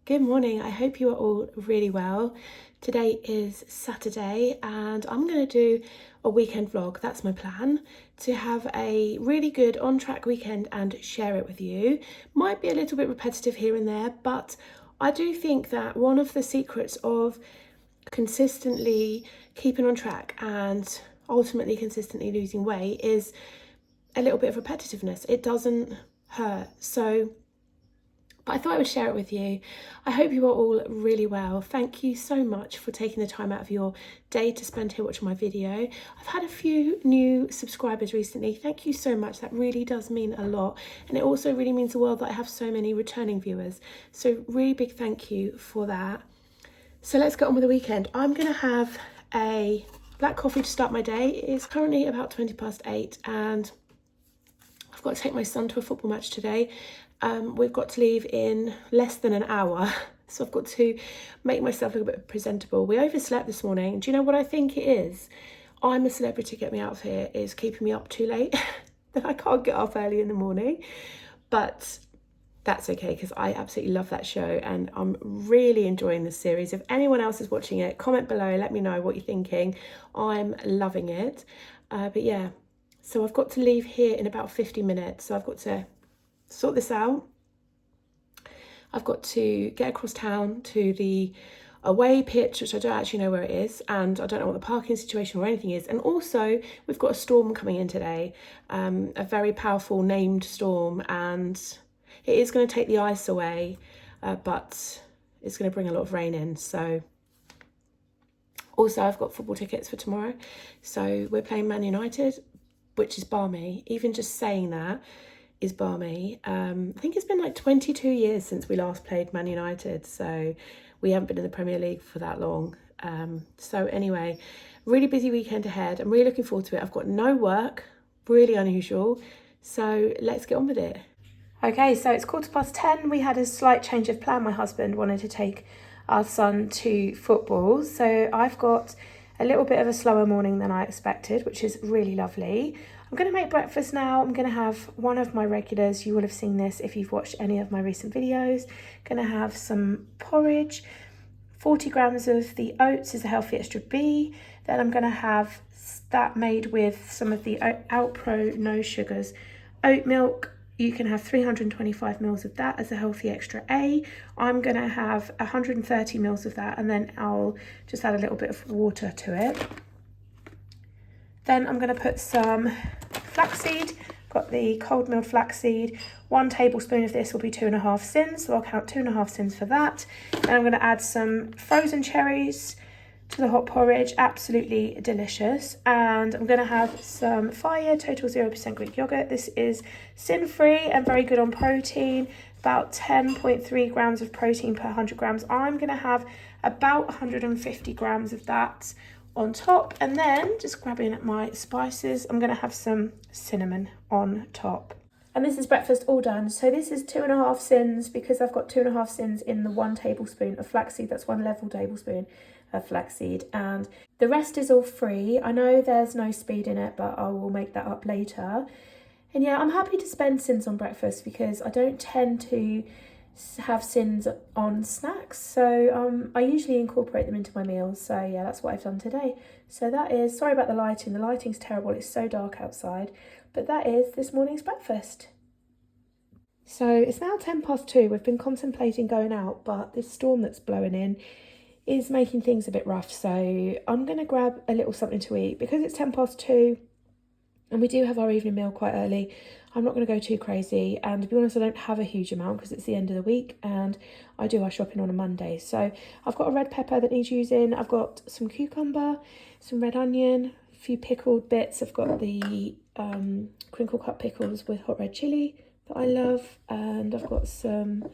Good morning. I hope you are all really well. Today is Saturday and I'm going to do a weekend vlog. That's my plan, to have a really good on-track weekend and share it with you. Might be a little bit repetitive here and there, but I do think that one of the secrets of consistently keeping on track and ultimately consistently losing weight is a little bit of repetitiveness. It doesn't hurt. But I thought I would share it with you. I hope you are all really well. Thank you so much for taking the time out of your day to spend here watching my video. I've had a few new subscribers recently. Thank you so much. That really does mean a lot. And it also really means the world that I have so many returning viewers. So really big thank you for that. So let's get on with the weekend. I'm going to have a black coffee to start my day. It is currently about 8:20 and I've got to take my son to a football match today. We've got to leave in less than an hour, so I've got to make myself look a bit presentable. We overslept this morning. Do you know what I think it is? I'm a celebrity, get me out of here, is keeping me up too late. That I can't get up early in the morning. But that's okay, because I absolutely love that show and I'm really enjoying this series. If anyone else is watching it, comment below, let me know what you're thinking. I'm loving it. But yeah, so I've got to leave here in about 50 minutes, so I've got to sort this out. I've got to get across town to the away pitch, which I don't actually know where it is, and I don't know what the parking situation or anything is. And also we've got a storm coming in today, a very powerful named storm, and it is going to take the ice away, but it's going to bring a lot of rain in. So also I've got football tickets for tomorrow, so we're playing Man United, which is balmy. Even just saying that is balmy. I think it's been like 22 years since we last played Man United, so we haven't been in the Premier League for that long. So anyway, really busy weekend ahead. I'm really looking forward to it. I've got no work, really unusual, so let's get on with it. Okay, so it's 10:15. We had a slight change of plan. My husband wanted to take our son to football, so I've got a little bit of a slower morning than I expected, which is really lovely. I'm going to make breakfast now. I'm going to have one of my regulars. You will have seen this if you've watched any of my recent videos. Going to have some porridge. 40 grams of the oats is a healthy extra B. Then I'm going to have that made with some of the Outpro no sugars oat milk. You can have 325 mils of that as a healthy extra A. I'm going to have 130 mils of that, and then I'll just add a little bit of water to it. Then I'm going to put some flaxseed. Got the cold milled flaxseed. 1 tablespoon of this will be 2.5 syns, so I'll count 2.5 syns for that. And I'm going to add some frozen cherries to the hot porridge. Absolutely delicious. And I'm going to have some Fire Total 0% Greek yogurt. This is sin-free and very good on protein. About 10.3 grams of protein per 100 grams. I'm going to have about 150 grams of that on top, and then just grabbing my spices, I'm going to have some cinnamon on top. And this is breakfast all done. So this is 2.5 syns, because I've got 2.5 syns in the 1 tablespoon of flaxseed. That's 1 level tablespoon of flaxseed, and the rest is all free. I know there's no speed in it, but I will make that up later. And yeah, I'm happy to spend syns on breakfast because I don't tend to have syns on snacks, so I usually incorporate them into my meals. So yeah, that's what I've done today. So that is, sorry about the lighting's terrible, it's so dark outside, but that is this morning's breakfast. So it's now 2:10. We've been contemplating going out, but this storm that's blowing in is making things a bit rough, so I'm going to grab a little something to eat. Because it's 2:10 and we do have our evening meal quite early, I'm not going to go too crazy, and to be honest, I don't have a huge amount because it's the end of the week and I do our shopping on a Monday. So I've got a red pepper that needs using, I've got some cucumber, some red onion, a few pickled bits. I've got the crinkle cut pickles with hot red chilli that I love, and I've got some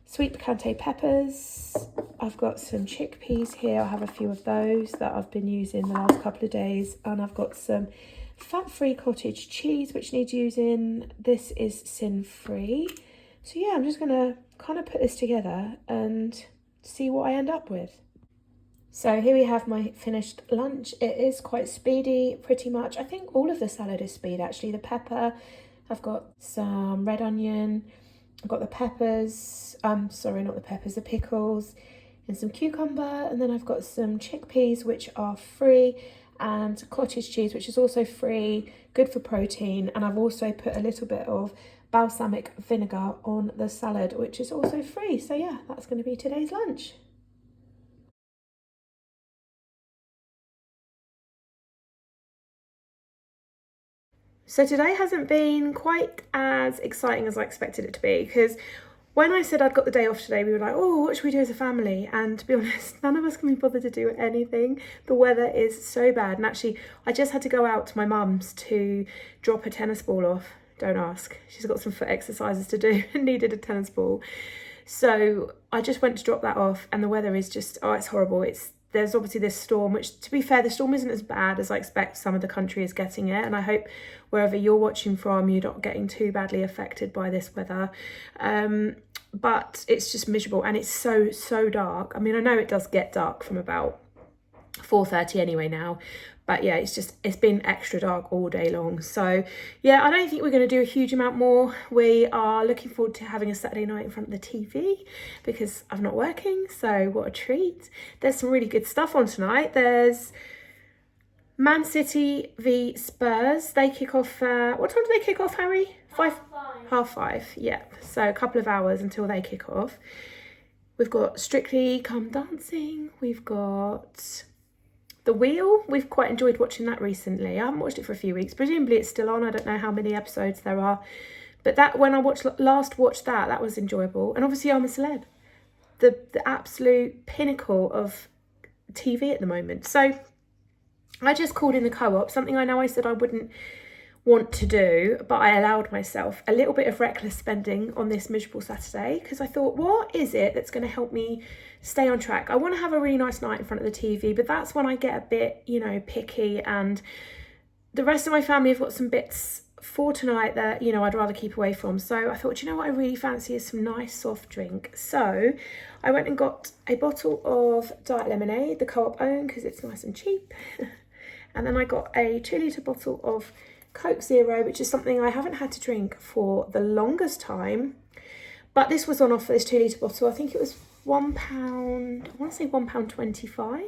sweet picante peppers. I've got some chickpeas here. I have a few of those that I've been using the last couple of days, and I've got some fat-free cottage cheese which needs using. This is sin-free. So yeah, I'm just gonna kind of put this together and see what I end up with. So here we have my finished lunch. It is quite speedy, pretty much. I think all of the salad is speed actually. The pepper, I've got some red onion, I've got the peppers, sorry, not the peppers, the pickles, and some cucumber, and then I've got some chickpeas, which are free, and cottage cheese, which is also free, good for protein. And I've also put a little bit of balsamic vinegar on the salad, which is also free. So yeah, that's going to be today's lunch. So today hasn't been quite as exciting as I expected it to be, because when I said I'd got the day off today, we were like, oh, what should we do as a family? And to be honest, none of us can be bothered to do anything. The weather is so bad. And actually, I just had to go out to my mum's to drop a tennis ball off. Don't ask. She's got some foot exercises to do and needed a tennis ball. So I just went to drop that off, and the weather is just, oh, it's horrible. There's obviously this storm, which, to be fair, the storm isn't as bad as I expect some of the country is getting it. And I hope wherever you're watching from, you're not getting too badly affected by this weather. But it's just miserable, and it's so dark. I mean, I know it does get dark from about 4:30 anyway now, but yeah, it's been extra dark all day long. So yeah, I don't think we're going to do a huge amount more. We are looking forward to having a Saturday night in front of the TV because I'm not working, so what a treat. There's some really good stuff on tonight. There's Man City v Spurs. They kick off, what time do they kick off, Harry? 5? 5:30, yeah. So a couple of hours until they kick off. We've got Strictly Come Dancing. We've got The Wheel. We've quite enjoyed watching that recently. I haven't watched it for a few weeks. Presumably it's still on. I don't know how many episodes there are. But that, when I last watched that was enjoyable. And obviously I'm a Celeb. The absolute pinnacle of TV at the moment. So I just called in the co-op, something I know I said I wouldn't want to do, but I allowed myself a little bit of reckless spending on this miserable Saturday, because I thought, what is it that's going to help me stay on track? I want to have a really nice night in front of the TV, but that's when I get a bit, picky, and the rest of my family have got some bits for tonight that, I'd rather keep away from. So I thought, what I really fancy is some nice soft drink. So I went and got a bottle of Diet Lemonade, the co-op own, because it's nice and cheap. And then I got a 2-litre bottle of Coke Zero, which is something I haven't had to drink for the longest time. But this was on offer, this 2-litre bottle. I think it was £1, I want to say £1.25,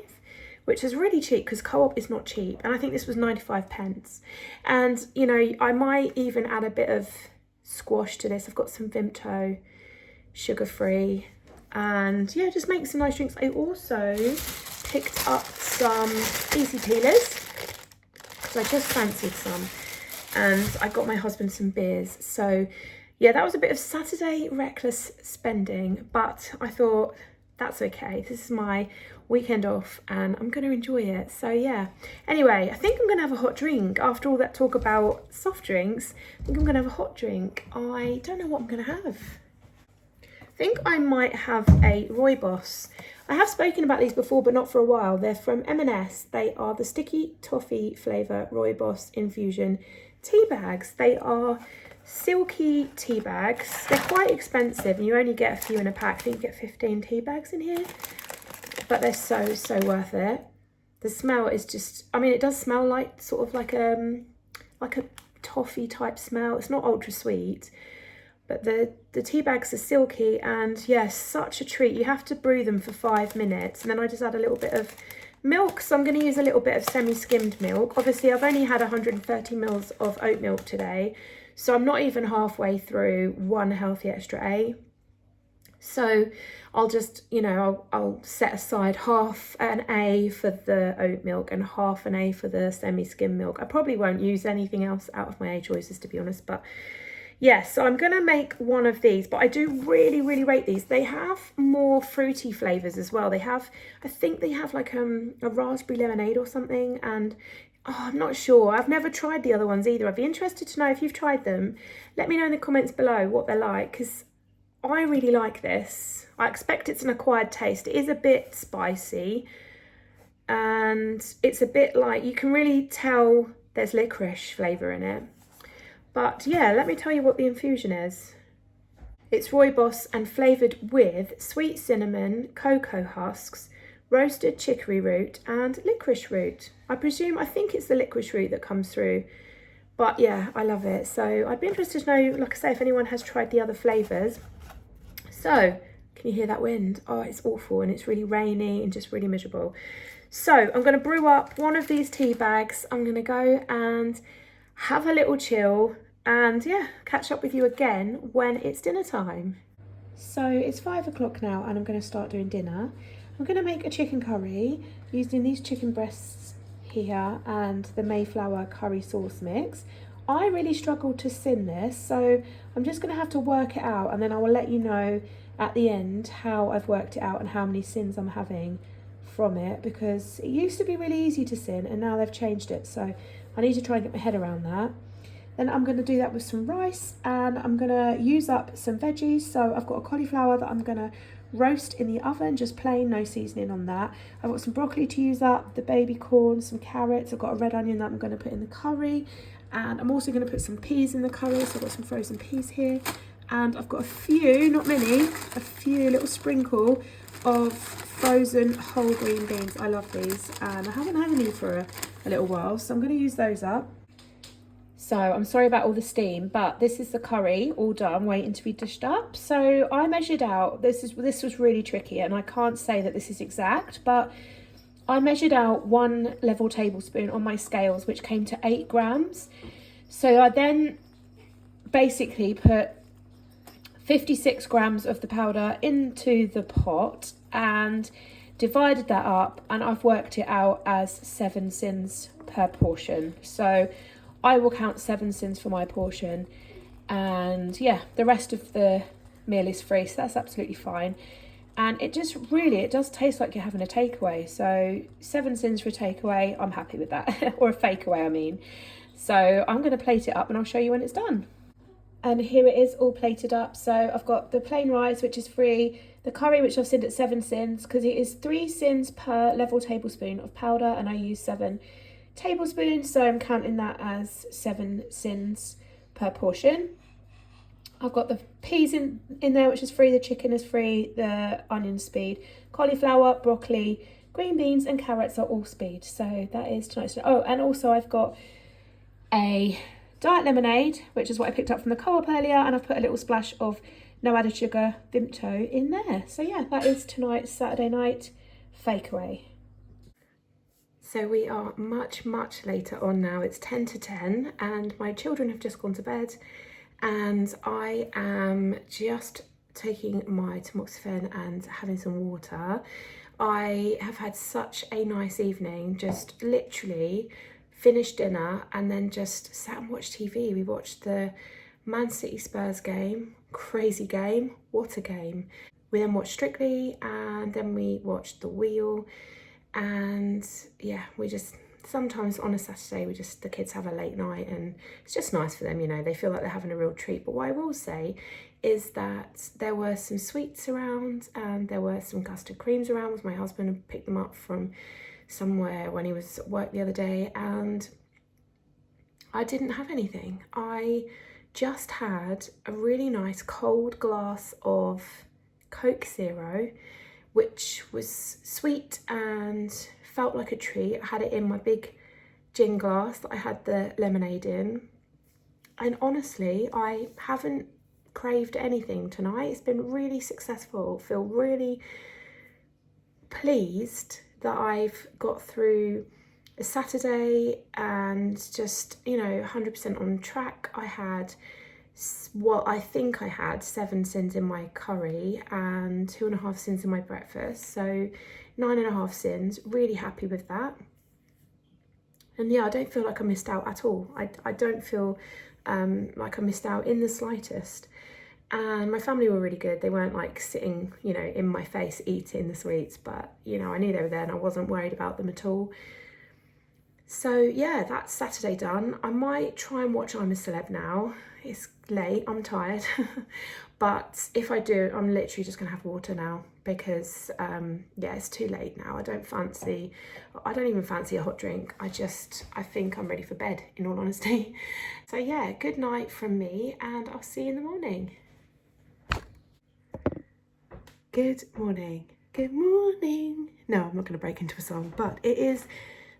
which is really cheap because co-op is not cheap. And I think this was 95 pence. And, I might even add a bit of squash to this. I've got some Vimto, sugar-free. And yeah, just make some nice drinks. I also picked up some easy peelers, so I just fancied some. And I got my husband some beers. So yeah, that was a bit of Saturday reckless spending, but I thought that's okay. This is my weekend off and I'm going to enjoy it. So yeah, anyway, I think I'm going to have a hot drink after all that talk about soft drinks. I think I'm going to have a hot drink. I don't know what I'm going to have. I think I might have a Rooibos. I have spoken about these before, but not for a while. They're from M&S. They are the sticky toffee flavour Rooibos infusion tea bags. They are silky tea bags. They're quite expensive and you only get a few in a pack. I think you get 15 tea bags in here, but they're so worth it. The smell is just, it does smell like sort of like a toffee type smell. It's not ultra sweet, but the tea bags are silky and yes, such a treat. You have to brew them for 5 minutes and then I just add a little bit of milk. So I'm going to use a little bit of semi-skimmed milk. Obviously I've only had 130 mils of oat milk today, so I'm not even halfway through one healthy extra A. So I'll just, I'll set aside half an A for the oat milk and half an A for the semi-skimmed milk. I probably won't use anything else out of my A choices, to be honest, but yes, so I'm going to make one of these, but I do really rate these. They have more fruity flavours as well. I think they have like a raspberry lemonade or something, and I'm not sure. I've never tried the other ones either. I'd be interested to know if you've tried them. Let me know in the comments below what they're like, because I really like this. I expect it's an acquired taste. It is a bit spicy, and it's a bit like, you can really tell there's licorice flavour in it. But yeah, let me tell you what the infusion is. It's Rooibos and flavoured with sweet cinnamon, cocoa husks, roasted chicory root and licorice root. I think it's the licorice root that comes through, But yeah, I love it. So I'd be interested to know, like I say, if anyone has tried the other flavours. So, can you hear that wind? Oh, it's awful, and it's really rainy and just really miserable. So I'm going to brew up one of these tea bags. I'm going to go and have a little chill and yeah, catch up with you again when it's dinner time. So it's 5 o'clock now and I'm going to start doing dinner. I'm going to make a chicken curry using these chicken breasts here and the Mayflower curry sauce mix. I really struggled to syn this, so I'm just going to have to work it out, and then I will let you know at the end how I've worked it out and how many syns I'm having from it, because it used to be really easy to syn and now they've changed it, so I need to try and get my head around that. Then I'm going to do that with some rice, and I'm going to use up some veggies. So I've got a cauliflower that I'm going to roast in the oven, just plain, no seasoning on that. I've got some broccoli to use up, the baby corn, some carrots. I've got a red onion that I'm going to put in the curry, and I'm also going to put some peas in the curry. So I've got some frozen peas here, and I've got a few, not many, a few little sprinkle of frozen whole green beans. I love these, and I haven't had any for a little while, so I'm going to use those up. So I'm sorry about all the steam, but this is the curry all done, waiting to be dished up. So I measured out, this was really tricky, and I can't say that this is exact, but I measured out 1 level tablespoon on my scales, which came to 8 grams. So I then basically put 56 grams of the powder into the pot and divided that up, and I've worked it out as 7 syns per portion. So I will count 7 syns for my portion, and yeah, the rest of the meal is free, so that's absolutely fine. And it just really, it does taste like you're having a takeaway. So 7 syns for a takeaway, I'm happy with that. Or a fake away, I mean. So I'm going to plate it up and I'll show you when it's done. And here it is all plated up. So I've got the plain rice, which is free, the curry, which I've synned at 7 syns, because it is 3 syns per level tablespoon of powder, and I use 7 tablespoons, so I'm counting that as 7 syns per portion. I've got the peas in there, which is free, the chicken is free, the onion speed, cauliflower, broccoli, green beans and carrots are all speed. So that is tonight's. Oh, and also I've got a diet lemonade, which is what I picked up from the co-op earlier, and I've put a little splash of no added sugar Vimto in there. So yeah, that is tonight's Saturday night fake away. So we are much later on now. It's 10 to 10 and my children have just gone to bed, and I am just taking my tamoxifen and having some water. I have had such a nice evening, just literally finished dinner and then just sat and watched TV. We watched the Man City Spurs game, crazy game, what a game. We then watched Strictly, and then we watched The Wheel. And yeah, we just sometimes on a Saturday the kids have a late night, and it's just nice for them, you know, they feel like they're having a real treat. But what I will say is that there were some sweets around and there were some custard creams around. My husband had picked them up from somewhere when he was at work the other day, and I didn't have anything. I just had a really nice cold glass of Coke Zero, which was sweet and felt like a treat. I had it in my big gin glass that I had the lemonade in. And honestly, I haven't craved anything tonight. It's been really successful. I feel really pleased that I've got through a Saturday and just, you know, 100% on track. I had, well, I think I had 7 syns in my curry and 2.5 syns in my breakfast, so 9.5 syns. Really happy with that. And yeah, I don't feel like I missed out at all. I don't feel like I missed out in the slightest. And my family were really good. They weren't like sitting, you know, in my face eating the sweets, but you know, I knew they were there and I wasn't worried about them at all. So yeah, that's Saturday done. I might try and watch I'm a Celeb now. It's late, I'm tired. But if I do, I'm literally just gonna have water now because yeah, it's too late now. I don't even fancy a hot drink. I think I'm ready for bed, in all honesty. So yeah, good night from me and I'll see you in the morning. Good morning. Good morning. No, I'm not gonna break into a song, but it is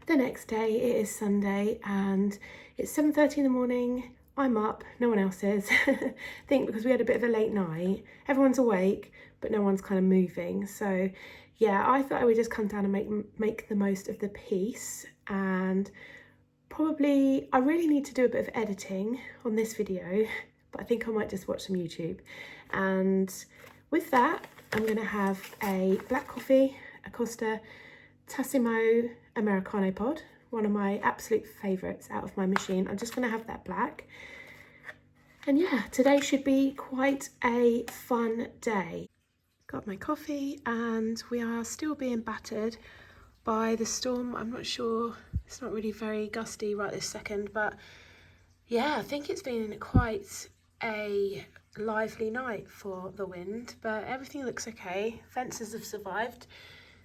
The next day it is Sunday and it's 7:30 in the morning. I'm up, no one else is. I think because we had a bit of a late night, everyone's awake, but no one's kind of moving. So yeah, I thought I would just come down and make the most of the piece, and probably I really need to do a bit of editing on this video, but I think I might just watch some YouTube. And with that, I'm gonna have a black coffee, a Costa Tassimo Americano pod, one of my absolute favourites out of my machine. I'm just gonna have that black. And yeah, today should be quite a fun day. Got my coffee and we are still being battered by the storm. I'm not sure, it's not really very gusty right this second, but yeah, I think it's been quite a lively night for the wind, but everything looks okay. Fences have survived.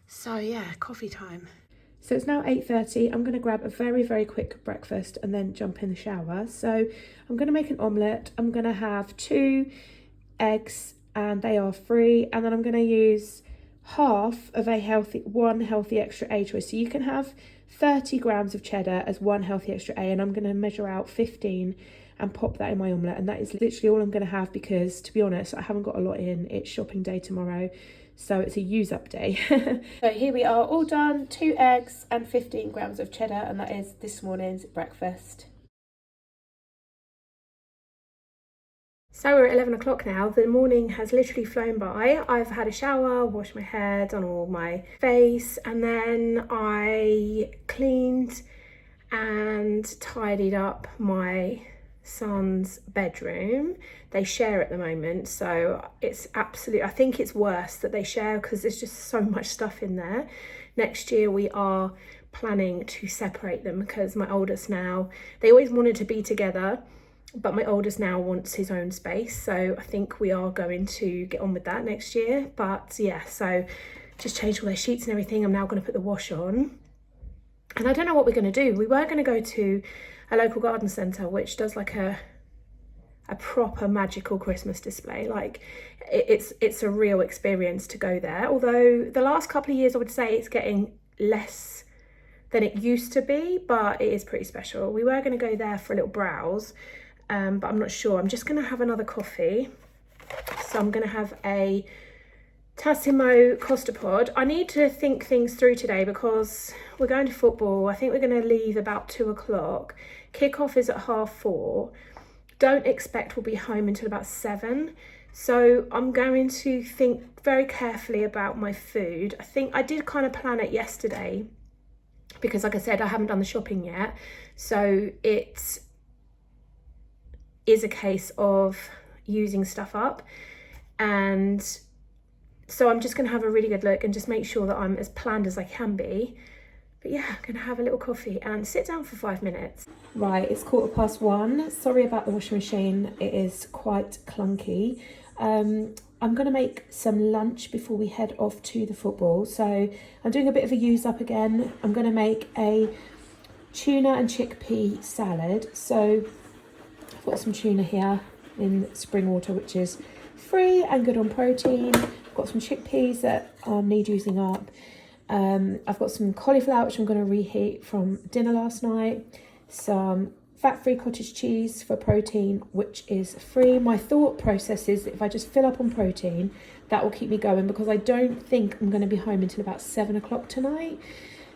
So yeah, coffee time. So it's now 8:30. I'm going to grab a very, very quick breakfast and then jump in the shower. So I'm going to make an omelette. I'm going to have 2 eggs and they are free. And then I'm going to use half of one healthy extra A choice. So you can have 30 grams of cheddar as one healthy extra A, and I'm going to measure out 15 and pop that in my omelette. And that is literally all I'm going to have because, to be honest, I haven't got a lot in. It's shopping day tomorrow. So it's a use up day. So here we are, all done, 2 eggs and 15 grams of cheddar, and that is this morning's breakfast. So we're at 11 o'clock now. The morning has literally flown by. I've had a shower, washed my hair, done all my face, and then I cleaned and tidied up my son's bedroom. They share at the moment, so it's absolutely, I think it's worse that they share because there's just so much stuff in there. Next year we are planning to separate them because my oldest now, they always wanted to be together, but my oldest now wants his own space, so I think we are going to get on with that next year. But yeah, so just changed all their sheets and everything. I'm now going to put the wash on, and I don't know what we're going to do. We were going to go to a local garden centre which does like a proper magical Christmas display. Like it's a real experience to go there, although the last couple of years I would say it's getting less than it used to be, but it is pretty special. We were going to go there for a little browse, but I'm not sure. I'm just going to have another coffee. So I'm going to have a Tassimo Costa pod. I need to think things through today because we're going to football. I think we're going to leave about 2 o'clock. Kick-off is at 4:30. Don't expect we'll be home until about 7. So I'm going to think very carefully about my food. I think I did kind of plan it yesterday because, like I said, I haven't done the shopping yet. So it is a case of using stuff up, and so I'm just going to have a really good look and just make sure that I'm as planned as I can be. But yeah, I'm going to have a little coffee and sit down for 5 minutes. Right, it's 1:15. Sorry about the washing machine. It is quite clunky. I'm going to make some lunch before we head off to the football. So I'm doing a bit of a use up again. I'm going to make a tuna and chickpea salad. So I've got some tuna here in spring water, which is free and good on protein. I've got some chickpeas that need using up. I've got some cauliflower, which I'm going to reheat from dinner last night. Some fat-free cottage cheese for protein, which is free. My thought process is that if I just fill up on protein, that will keep me going because I don't think I'm going to be home until about 7 o'clock tonight.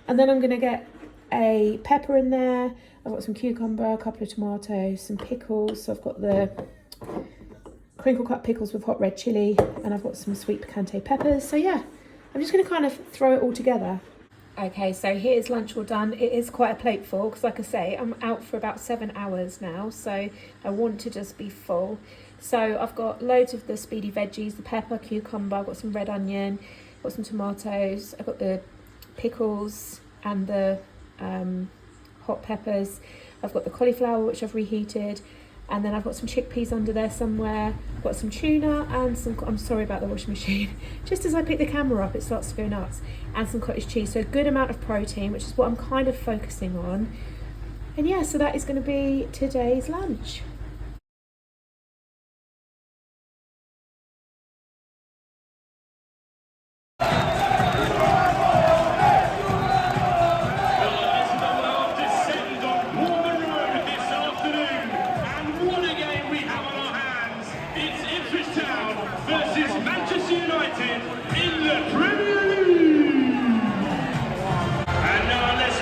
And then I'm going to get a pepper in there. I've got some cucumber, a couple of tomatoes, some pickles. So I've got the crinkle cut pickles with hot red chili, and I've got some sweet picante peppers. So yeah, I'm just going to kind of throw it all together. Okay, so here's lunch all done. It is quite a plateful because, like I say, I'm out for about 7 hours now, so I want to just be full. So I've got loads of the speedy veggies, the pepper, cucumber, I've got some red onion, got some tomatoes, I've got the pickles and the hot peppers. I've got the cauliflower, which I've reheated, and then I've got some chickpeas under there somewhere. I've got some tuna and some, I'm sorry about the washing machine, just as I pick the camera up it starts to go nuts, and some cottage cheese. So a good amount of protein, which is what I'm kind of focusing on. And yeah, so that is going to be today's lunch.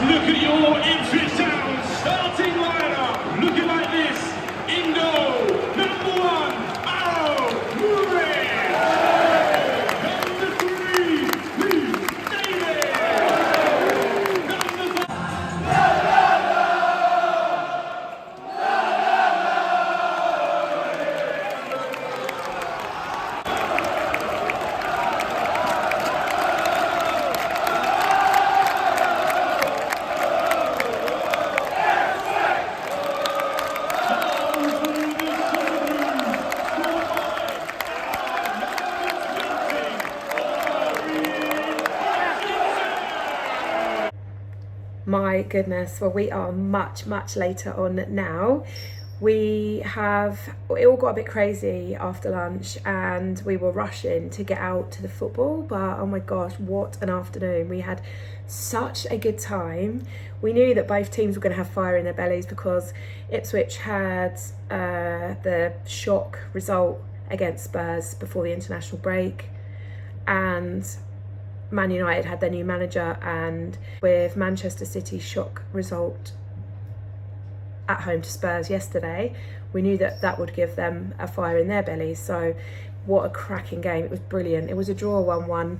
Look at your Ipswich Town starting lineup. Looking like this. In goal, number 1, Arrow Murray. Number 3, Luke Davis. Number 5. My goodness, well, we are much later on now. It all got a bit crazy after lunch and we were rushing to get out to the football, but oh my gosh, what an afternoon. We had such a good time. We knew that both teams were going to have fire in their bellies because Ipswich had the shock result against Spurs before the international break, and Man United had their new manager, and with Manchester City's shock result at home to Spurs yesterday, we knew that that would give them a fire in their bellies. So what a cracking game. It was brilliant. It was a draw 1-1.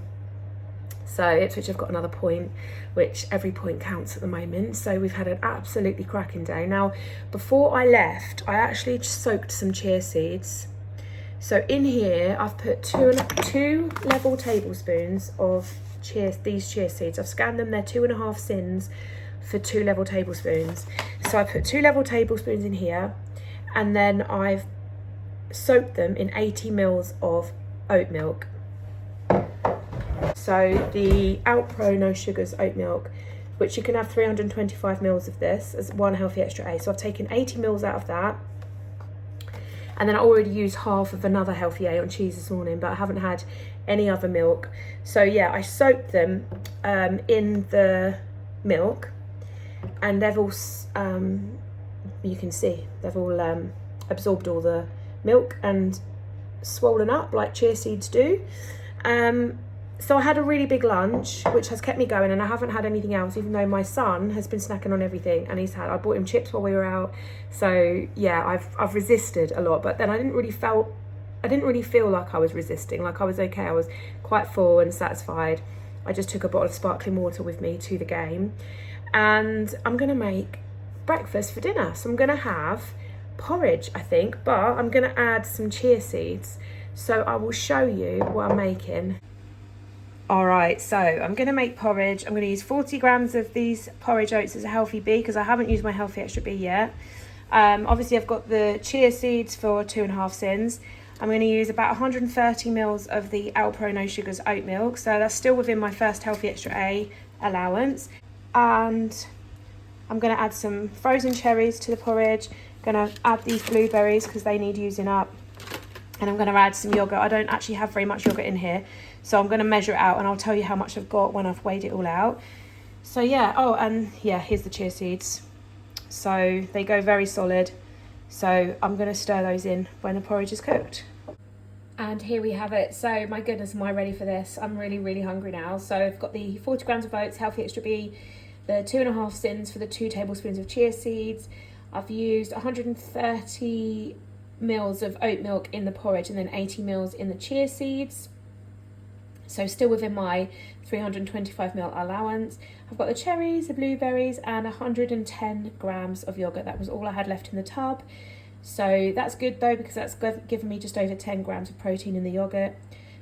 So Ipswich have got another point, which every point counts at the moment. So we've had an absolutely cracking day. Now, before I left, I actually soaked some chia seeds. So in here, I've put two level tablespoons of these chia seeds. I've scanned them, they're 2.5 syns for 2 level tablespoons. So I put 2 level tablespoons in here, and then I've soaked them in 80 mils of oat milk. So the Alpro no sugars oat milk, which you can have 325 mils of this as 1 healthy extra A. So I've taken 80 mils out of that. And then I already used half of another healthy A on cheese this morning, but I haven't had any other milk. So yeah, I soaked them in the milk, and they've all, you can see, they've all absorbed all the milk and swollen up like chia seeds do. So I had a really big lunch, which has kept me going, and I haven't had anything else, even though my son has been snacking on everything, and I bought him chips while we were out. So yeah, I've resisted a lot, but then I didn't really feel like I was resisting. Like, I was okay. I was quite full and satisfied. I just took a bottle of sparkling water with me to the game, and I'm gonna make breakfast for dinner. So I'm gonna have porridge, I think, but I'm gonna add some chia seeds. So I will show you what I'm making. All right, so I'm going to make porridge. I'm going to use 40 grams of these porridge oats as a healthy B, because I haven't used my healthy extra B yet. Obviously, I've got the chia seeds for 2.5 syns. I'm going to use about 130 mils of the Alpro no sugars oat milk. So that's still within my first healthy extra A allowance. And I'm going to add some frozen cherries to the porridge. I'm going to add these blueberries because they need using up. And I'm going to add some yogurt. I don't actually have very much yogurt in here, so I'm going to measure it out and I'll tell you how much I've got when I've weighed it all out. So yeah, oh, and yeah, here's the chia seeds. So they go very solid. So I'm going to stir those in when the porridge is cooked. And here we have it. So my goodness, am I ready for this? I'm really hungry now. So I've got the 40 grams of oats, healthy extra B, the 2.5 syns for the 2 tablespoons of chia seeds. I've used 130 mils of oat milk in the porridge, and then 80 mils in the chia seeds. So still within my 325 ml allowance. I've got the cherries, the blueberries, and 110 grams of yogurt. That was all I had left in the tub. So that's good though, because that's given me just over 10 grams of protein in the yogurt.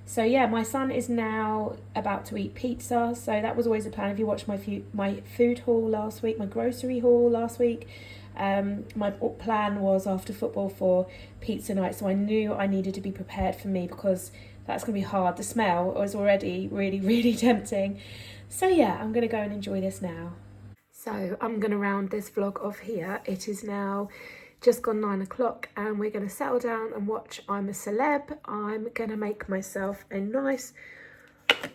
So yeah, my son is now about to eat pizza. So that was always a plan. If you watched my food haul last week, my grocery haul last week, my plan was after football for pizza night. So I knew I needed to be prepared for me, because that's going to be hard. The smell was already really tempting. So yeah, I'm going to go and enjoy this now. So I'm going to round this vlog off here. It is now just gone 9 o'clock and we're going to settle down and watch I'm a Celeb. I'm going to make myself a nice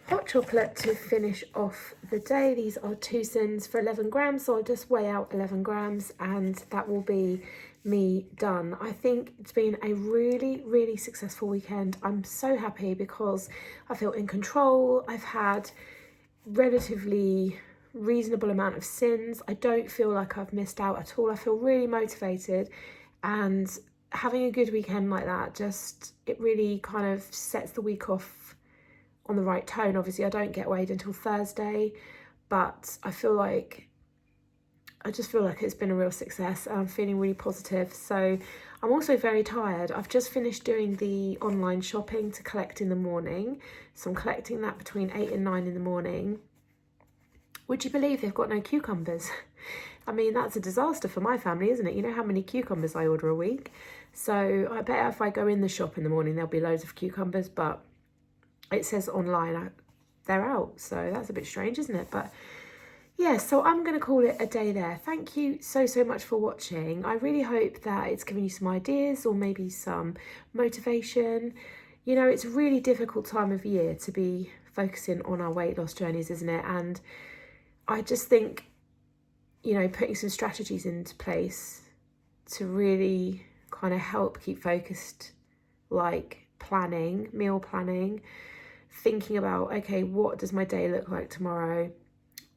hot chocolate to finish off the day. These are 2 syns for 11 grams, so I'll just weigh out 11 grams and that will be me done. I think it's been a really successful weekend. I'm so happy because I feel in control. I've had relatively reasonable amount of syns. I don't feel like I've missed out at all. I feel really motivated, and having a good weekend like that, just, it really kind of sets the week off on the right tone. Obviously I don't get weighed until Thursday, but I just feel like it's been a real success, and I'm feeling really positive. So I'm also very tired. I've just finished doing the online shopping to collect in the morning. So I'm collecting that between 8 and 9 in the morning. Would you believe they've got no cucumbers? I mean, that's a disaster for my family, isn't it? You know how many cucumbers I order a week? So I bet if I go in the shop in the morning, there'll be loads of cucumbers, but it says online they're out. So that's a bit strange, isn't it? But yeah, so I'm going to call it a day there. Thank you so much for watching. I really hope that it's given you some ideas or maybe some motivation. You know, it's a really difficult time of year to be focusing on our weight loss journeys, isn't it? And I just think, you know, putting some strategies into place to really kind of help keep focused, like planning, meal planning, thinking about, okay, what does my day look like tomorrow?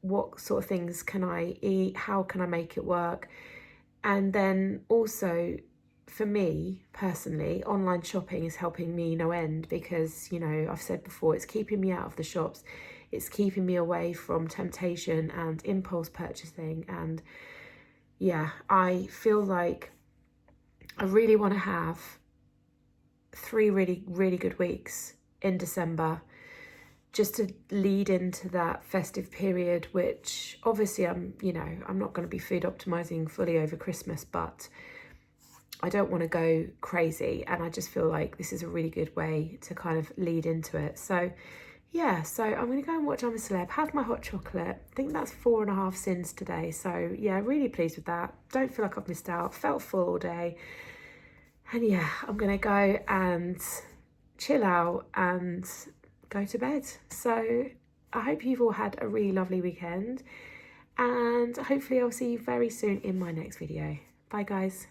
What sort of things can I eat? How can I make it work? And then also, for me personally, online shopping is helping me no end, because, you know, I've said before, it's keeping me out of the shops. It's keeping me away from temptation and impulse purchasing. And yeah, I feel like I really want to have 3 really good weeks in December, just to lead into that festive period, which obviously I'm not going to be food optimizing fully over Christmas, but I don't want to go crazy, and I just feel like this is a really good way to kind of lead into it. So yeah, so I'm going to go and watch I'm a Celeb, have my hot chocolate. I think that's 4.5 syns today. So yeah, really pleased with that. Don't feel like I've missed out, felt full all day. And yeah, I'm going to go and chill out and go to bed. So I hope you've all had a really lovely weekend, and hopefully I'll see you very soon in my next video. Bye guys.